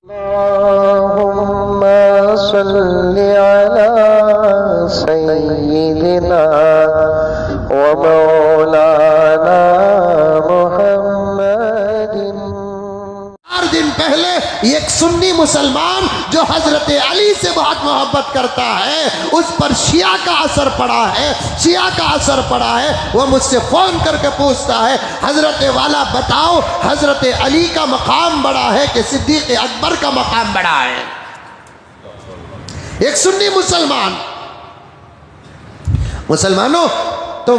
अल्लाहुम्मा सल्लि अला सय्यिदिना व मौलाना मुहम्मदिन। 4 दिन पहले एक सुन्नी मुसलमान जो हजरत अली से बहुत मोहब्बत करता है, उस पर शिया का असर पड़ा है, शिया का असर पड़ा है। वह मुझसे फ़ोन करके पूछता है, हजरत वाला बताओ, हजरत अली का मकाम बड़ा है कि सिद्दीक़ अकबर का मकाम बड़ा है? एक सुन्नी मुसलमानों, तुम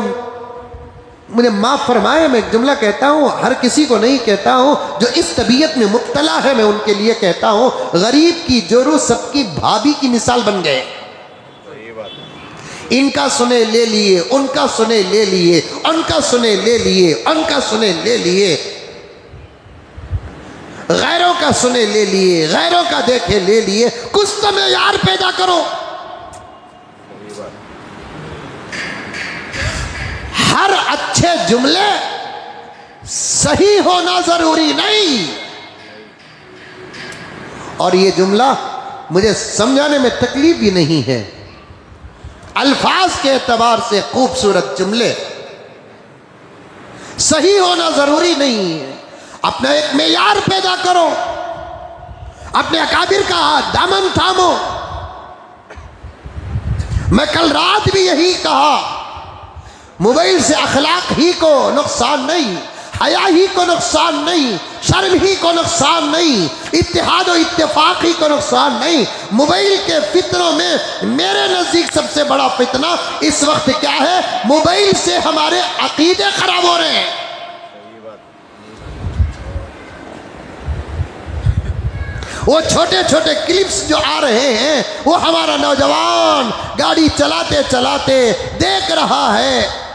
मुझे माफ़ फरमाए, मैं एक जुमला कहता हूँ, हर किसी को नहीं कहता हूँ, जो इस तबीयत में मुब्तला है मैं उनके लिए कहता हूँ। गरीब की जोरू सबकी भाभी की मिसाल बन गए। इनका सुने ले लिए, उनका सुने ले लिए, उनका सुने ले लिए, उनका सुने ले लिए, गैरों का सुने ले लिए, गैरों का देखे ले लिए। कुछ तो मेयार पैदा करो। हर अच्छे जुमले सही होना जरूरी नहीं। और ये जुमला मुझे समझाने में तकलीफ भी नहीं है। अल्फाज के एतबार से खूबसूरत जुमले सही होना जरूरी नहीं है। अपना एक मेयार पैदा करो, अपने अकाबिर का दामन थामो। मैं कल रात भी यही कहा, मोबाइल से अखलाक ही को नुकसान नहीं, हया ही को नुकसान नहीं, शर्म ही को नुकसान नहीं, इत्तेहाद और इत्तेफाक ही को नुकसान नहीं। मोबाइल के फितनों में मेरे नज़दीक सबसे बड़ा फितना इस वक्त क्या है? मोबाइल से हमारे अकीदे खराब हो रहे हैं। वो छोटे छोटे क्लिप्स जो आ रहे हैं, वो हमारा नौजवान गाड़ी चलाते चलाते देख रहा है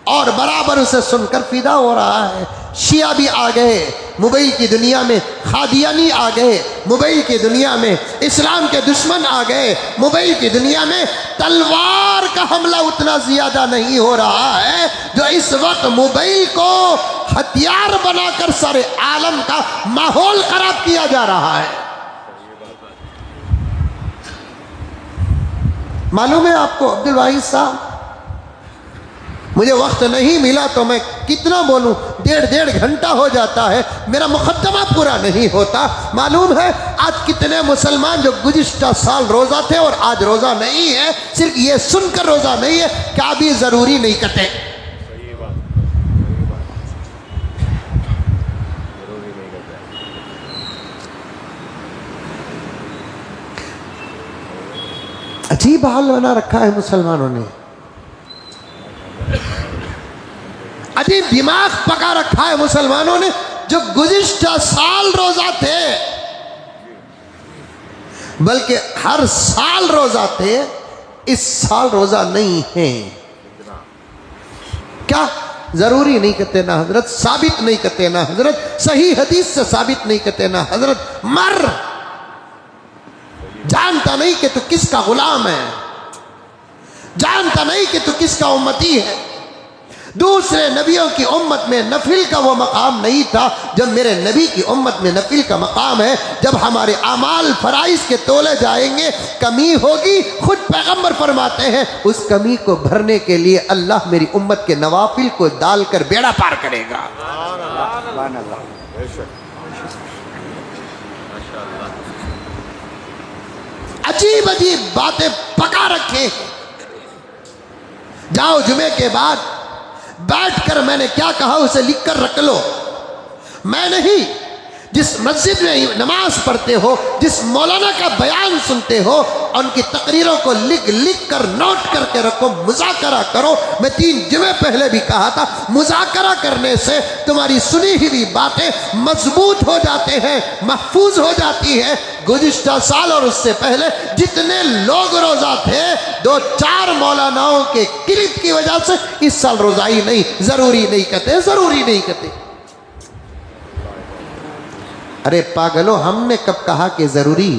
और बराबर उसे सुनकर फिदा हो रहा है। शिया भी आ गए मोबाइल की दुनिया में, खादियानी आ गए मोबाइल की दुनिया में, इस्लाम के दुश्मन आ गए मोबाइल की दुनिया में। तलवार का हमला उतना ज़्यादा नहीं हो रहा है जो इस वक्त मोबाइल को हथियार बनाकर सारे आलम का माहौल खराब किया जा रहा है। मालूम है आपको अब्दुल वाहिद साहब, मुझे वक्त नहीं मिला तो मैं कितना बोलूं, 1.5 घंटा हो जाता है, मेरा मुकद्दमा पूरा नहीं होता। मालूम है आज कितने मुसलमान जो गुज़िश्ता साल रोज़ा थे और आज रोज़ा नहीं है, सिर्फ ये सुनकर रोज़ा नहीं है, क्या भी ज़रूरी नहीं करते। अजीब हाल बना रखा है मुसलमानों ने, अजीब दिमाग पका रखा है मुसलमानों ने। जो गुज़िश्ता साल रोजा थे, बल्कि हर साल रोजा थे, इस साल रोजा नहीं है। क्या जरूरी नहीं कहते ना हजरत, साबित नहीं कहते ना हजरत, सही हदीस से साबित नहीं कहते ना हजरत। मर जानता नहीं कि तू किसका गुलाम है, जानता नहीं कि तू किसका उम्मती है। दूसरे नबियों की उम्मत में नफिल का वो मकाम नहीं था जब मेरे नबी की उम्मत में नफिल का मकाम है। जब हमारे अमाल फराइज के तोले जाएंगे, कमी होगी। खुद पैगंबर फरमाते हैं उस कमी को भरने के लिए अल्लाह मेरी उम्मत के नवाफिल को डालकर बेड़ा पार करेगा। अजीब अजीब बातें पका रखे। जाओ जुमे के बाद बैठकर मैंने क्या कहा उसे लिख कर रख लो। मैं नहीं, जिस मस्जिद में नमाज पढ़ते हो, जिस मौलाना का बयान सुनते हो, उनकी तकरीरों को लिख लिख कर नोट करके रखो, मुज़ाकरा करो। मैं 3 जुमे पहले भी कहा था, मुज़ाकरा करने से तुम्हारी सुनी हुई बातें मजबूत हो जाते हैं, महफूज हो जाती है। गुज़िश्ता साल और उससे पहले जितने लोग रोज़ा थे, 2-4 मौलानाओं के क्लिप की वजह से इस साल रोज़ाई नहीं, ज़रूरी नहीं कहते, ज़रूरी नहीं कहते। अरे पागलो, हमने कब कहा कि जरूरी?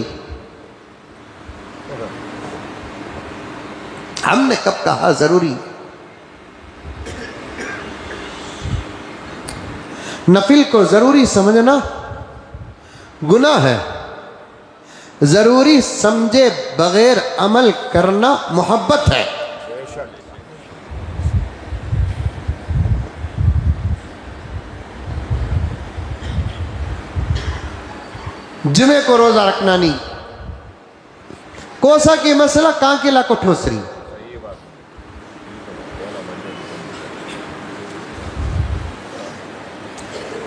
हमने कब कहा जरूरी? नफिल को जरूरी समझना गुनाह है। जरूरी समझे बगैर अमल करना मोहब्बत है। जुमे को रोजा रखना नहीं। कोसा की मसला कांकिला को ठोसरी।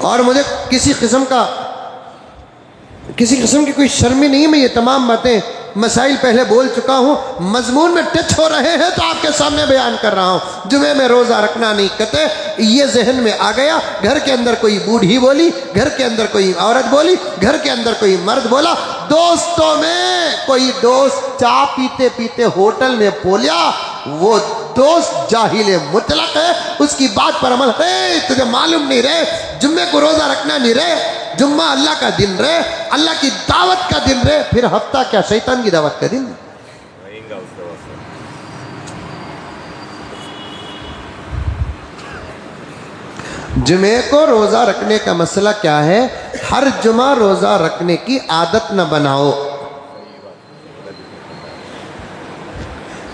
और मुझे किसी किस्म की कोई शर्मी नहीं है। मैं ये तमाम बातें मसाइल पहले बोल चुका हूँ, मजमून में टच हो रहे हैं तो आपके सामने बयान कर रहा हूँ। जुमे में रोज़ा रखना नहीं कहते, ये जहन में आ गया। घर के अंदर कोई बूढ़ी बोली, घर के अंदर कोई औरत बोली, घर के अंदर कोई मर्द बोला, दोस्तों में कोई दोस्त चाय पीते पीते होटल में बोलिया, वो दोस्त जाहिल मुतलक है, उसकी बात पर अमल है। तुझे मालूम नहीं रहे जुम्मे को रोज़ा रखना नहीं रहे, जुम्मा अल्लाह का दिन रहे, अल्लाह की दावत का दिन रहे, फिर हफ्ता क्या शैतान की दावत का दिन। जुमे को रोज़ा रखने का मसला क्या है? हर जुमा रोज़ा रखने की आदत न बनाओ,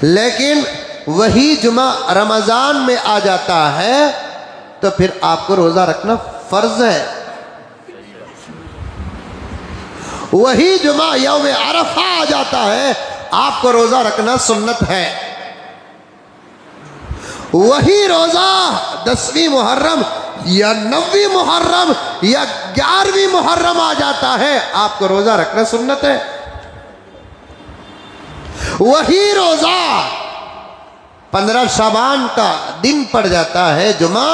लेकिन वही जुमा रमज़ान में आ जाता है तो फिर आपको रोज़ा रखना फ़र्ज़ है। वही जुमा यौम अरफा आ जाता है, आपको रोज़ा रखना सुन्नत है। वही रोज़ा 10वीं मुहर्रम या 9वीं मुहर्रम या 11वीं मुहर्रम आ जाता है, आपको रोज़ा रखना सुन्नत है। वही रोज़ा 15 शाबान का दिन पड़ जाता है जुमा,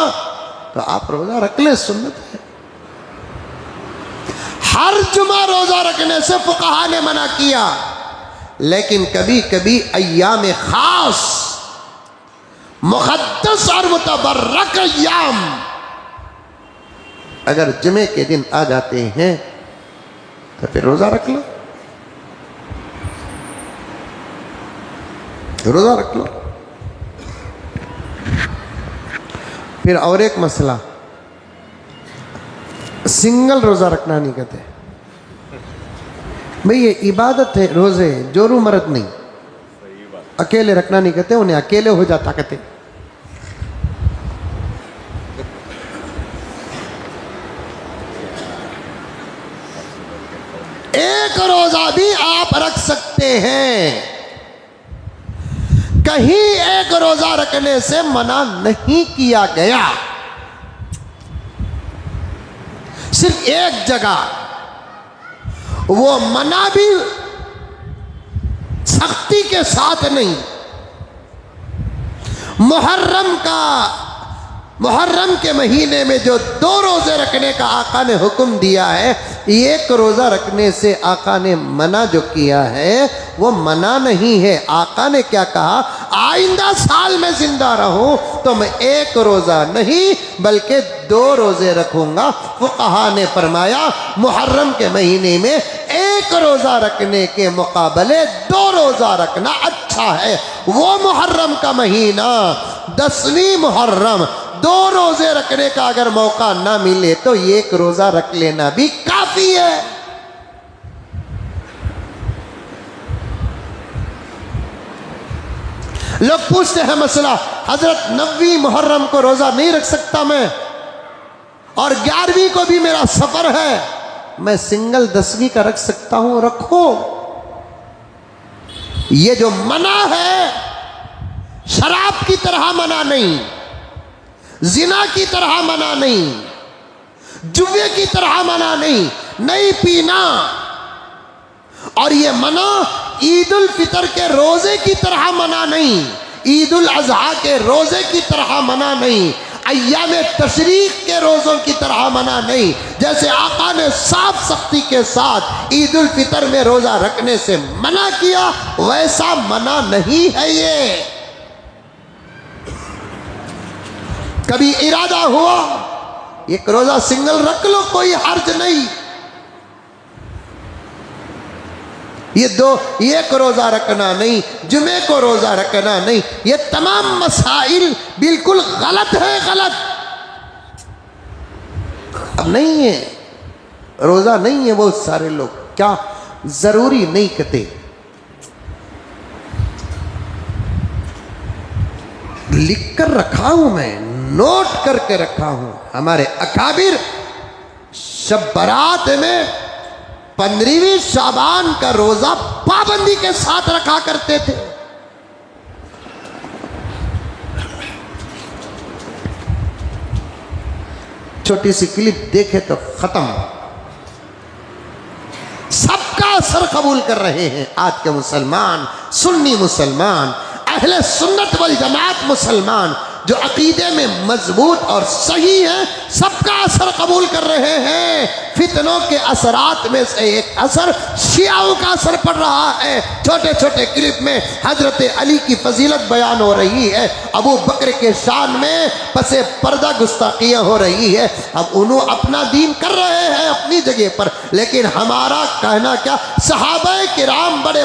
तो आप रोज़ा रख ले, सुन्नत है। हर जुमा रोज़ा रखने से फुक़हा ने मना किया, लेकिन कभी कभी अय्याम खास मुक़द्दस और मुतबर्रक अय्याम अगर जुमे के दिन आ जाते हैं तो फिर रोज़ा रख लो, रोज़ा रख लो। फिर और एक मसला, सिंगल रोज़ा रखना नहीं कहते भाई, ये इबादत है रोज़े, जोरू मर्द नहीं। अकेले रखना नहीं कहते, उन्हें अकेले हो जाता कहते। एक रोज़ा भी आप रख सकते हैं, कहीं एक रोज़ा रखने से मना नहीं किया गया। सिर्फ एक जगह वो मना भी सख्ती के साथ नहीं। मुहर्रम के महीने में जो 2 रोज़े रखने का आका ने हुक्म दिया है, एक रोज़ा रखने से आका ने मना जो किया है वो मना नहीं है। आका ने क्या कहा? आइंदा साल में जिंदा रहूं तो मैं एक रोज़ा नहीं बल्कि 2 रोज़े रखूंगा। फुक़हा ने फरमाया मुहर्रम के महीने में एक रोज़ा रखने के मुकाबले 2 रोज़ा रखना अच्छा है। वो मुहर्रम का महीना 10वीं मुहर्रम 2 रोज़े रखने का अगर मौका ना मिले तो एक रोज़ा रख लेना भी काफ़ी है। लोग पूछते हैं मसला, हजरत 9वीं मुहर्रम को रोज़ा नहीं रख सकता मैं, और 11वीं को भी मेरा सफ़र है, मैं सिंगल 10वीं का रख सकता हूं। रखो। ये जो मना है शराब की तरह मना नहीं, जिना की तरह मना नहीं, जुए की तरह मना नहीं, नहीं पीना। और ये मना ईद उल फितर के रोज़े की तरह मना नहीं, ईद उल अज़हा के रोज़े की तरह मना नहीं, अय्याम तशरीक के रोज़ों की तरह मना नहीं। जैसे आका ने साफ सख्ती के साथ ईद उल फितर में रोज़ा रखने से मना किया, वैसा मना नहीं है ये। कभी इरादा हुआ एक रोज़ा सिंगल रख लो, कोई हर्ज नहीं। ये एक रोज़ा रखना नहीं, जुमे को रोज़ा रखना नहीं, ये तमाम मसाइल बिल्कुल गलत है, गलत अब नहीं है। रोज़ा नहीं है बहुत सारे लोग, क्या ज़रूरी नहीं कहते। लिख कर रखा हूं मैं, नोट करके रखा हूं। हमारे अकाबिर शब बारात में 15वीं शाबान का रोजा पाबंदी के साथ रखा करते थे। छोटी सी क्लिप देखे तो खत्म। सबका असर कबूल कर रहे हैं आज के मुसलमान, सुन्नी मुसलमान, अहले सुन्नत वल जमात मुसलमान, जो अकीदे में मजबूत और सही है, सबका असर कबूल कर रहे हैं। फितनों के असरात में से एक असर शियाओं का असर पड़ रहा है। छोटे छोटे क्लिप में हजरत अली की फजीलत बयान हो रही है, अबू बकर के शान में पसे पर्दा गुस्ताखियाँ हो रही है। अब उन्होंने अपना दीन कर रहे हैं अपनी जगह पर, लेकिन हमारा कहना क्या, सहाबा किराम बड़े